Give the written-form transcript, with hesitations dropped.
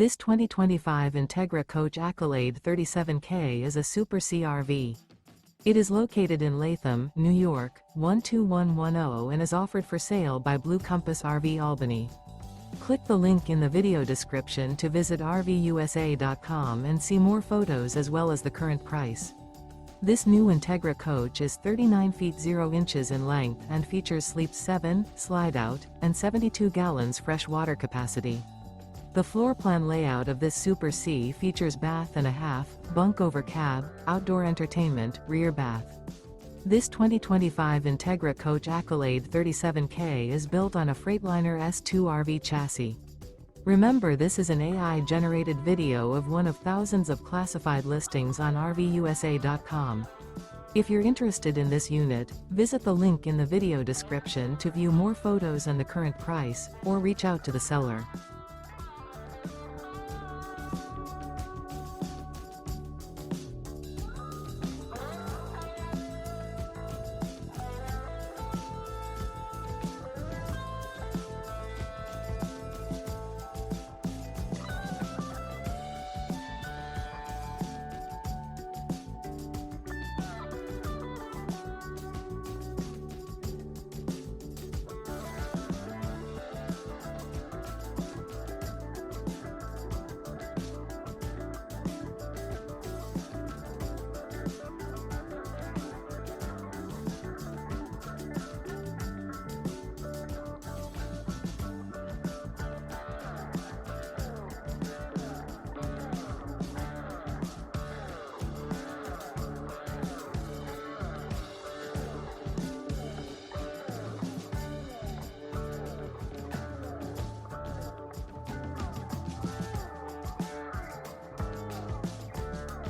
This 2025 Entegra Coach Accolade 37K is a Super CRV. It is located in Latham, New York, 12110 and is offered for sale by Blue Compass RV Albany. Click the link in the video description to visit RVUSA.com and see more photos as well as the current price. This new Entegra coach is 39 feet 0 inches in length and features sleeps 7, slide-out, and 72 gallons fresh water capacity. The floor plan layout of this Super C features bath and a half, bunk over cab, outdoor entertainment, rear bath. This 2025 Entegra Coach Accolade 37K is built on a Freightliner S2RV chassis. Remember, this is an AI-generated video of one of thousands of classified listings on RVUSA.com. If you're interested in this unit, visit the link in the video description to view more photos and the current price, or reach out to the seller.